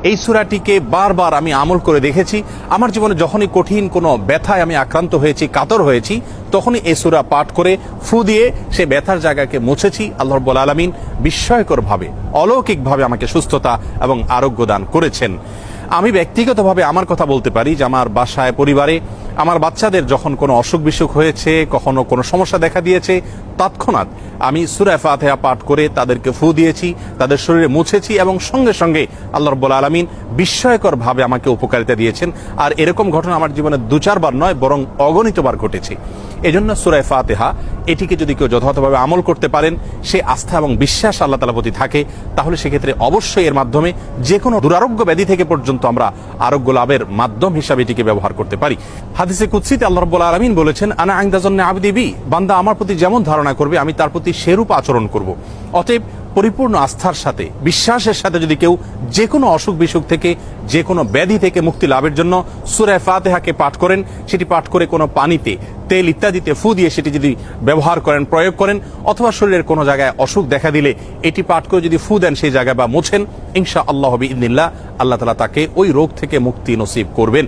এই সূরাটিকে বারবার আমি আমল করে দেখেছি। আমার জীবনে যখনই কঠিন কোনো ব্যথায় আমি আক্রান্ত হয়েছি, কাতর হয়েছি, তখনই এই সূরা পাঠ করে ফু দিয়ে সে ব্যথার জায়গাকে মুছেছি। আল্লাহ রাব্বুল আলামিন বিস্ময়করভাবে, অলৌকিকভাবে আমাকে সুস্থতা এবং আরোগ্য দান করেছেন। আমি ব্যক্তিগতভাবে আমার কথা বলতে পারি যে আমার বাসায়, পরিবারে আমার বাচ্চাদের যখন কোনো অসুখ বিসুখ হয়েছে, কখনো কোনো সমস্যা দেখা দিয়েছে, তৎক্ষণাৎ আমি সূরা ফাতিহা পাঠ করে তাদেরকে ফু দিয়েছি, তাদের শরীরে মুছেছি এবং সঙ্গে সঙ্গে আল্লাহ রাব্বুল আলামিন বিস্ময়করভাবে আমাকে উপকারিতা দিয়েছেন। আর এরকম ঘটনা আমার জীবনে 2-4 বার নয়, বরং অগণিতবার ঘটেছে। এজন্য সূরা ফাতিহা এটিকে যদি কেউ যথাযথভাবে আমল করতে পারেন, সে আস্থা এবং বিশ্বাস আল্লাহ তাআলার প্রতি থাকে, তাহলে সেক্ষেত্রে অবশ্যই এর মাধ্যমে যে কোনো দুরারোগ্য ব্যাধি থেকে পর্যন্ত আমরা আরোগ্য লাভের মাধ্যম হিসাবে এটিকে ব্যবহার করতে পারি। হাদিসে কুদসিতে আল্লাহ রাব্বুল আলামিন বলেছেন, আনা ইনদা যান্নি আবদি বি, বান্দা আমার প্রতি যেমন ধারণা করবে আমি তার প্রতি সেরূপ আচরণ করব। অতএব পরিপূর্ণ আস্থার সাথে, বিশ্বাসের সাথে যদি কেউ যে কোনো অসুখ বিসুখ থেকে, যে কোনো ব্যাধি থেকে মুক্তি লাভের জন্য সূরা ফাতিহাকে পাঠ করেন, সেটি পাঠ করে কোনো পানিতে, তেল ইত্যাদিতে ফু দিয়ে সেটি যদি ব্যবহার করেন, প্রয়োগ করেন, অথবা শরীরের কোনো জায়গায় অসুখ দেখা দিলে এটি পাঠ করে যদি ফু দেন সেই জায়গায় বা মোছেন, ইনশাআল্লাহ বিইذনিল্লাহ আল্লাহ তাআলা তাকে ওই রোগ থেকে মুক্তি নসিব করবেন।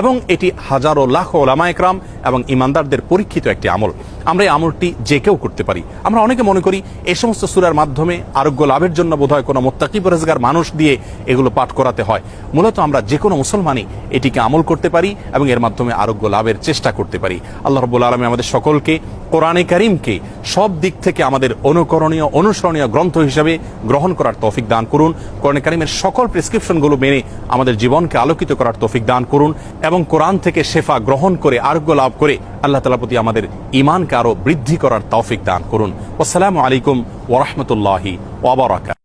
এবং এটি হাজারো লাখো ওলামা একরাম এবং ইমানদারদের পরীক্ষিত একটি আমল। আমরা এই আমলটি যে কেউ করতে পারি। আমরা অনেকে মনে করি এই সমস্ত সূরার মাধ্যমে আরোগ্য লাভের জন্য বোধহয় কোনো মুত্তাকি পরহেজগার মানুষ দিয়ে এগুলো পাঠ করাতে হয়। মূলত আমরা যে কোনো মুসলমানই এটিকে আমল করতে পারি এবং এর মাধ্যমে আরোগ্য লাভের চেষ্টা করতে পারি। আল্লাহ রাব্বুল আলামিন আমাদের সকলকে কোরআনে কারীমকে সব দিক থেকে আমাদের অনুকরণীয়, অনুসরণীয় গ্রন্থ হিসেবে গ্রহণ করার তৌফিক দান করুন। কোরআনে কারীমের সকল প্রেসক্রিপশনগুলো মেনে আমাদের জীবনকে আলোকিত করার তৌফিক দান করুন এবং কোরআন থেকে শেফা গ্রহণ করে আরোগ্য লাভ করে আল্লাহ তাআলার প্রতি আমাদের ঈমানকে আরো বৃদ্ধি করার তৌফিক দান করুন। আসসালামু আলাইকুম ওয়া রাহমাতুল্লাহি ওয়া বারাকাতুহু।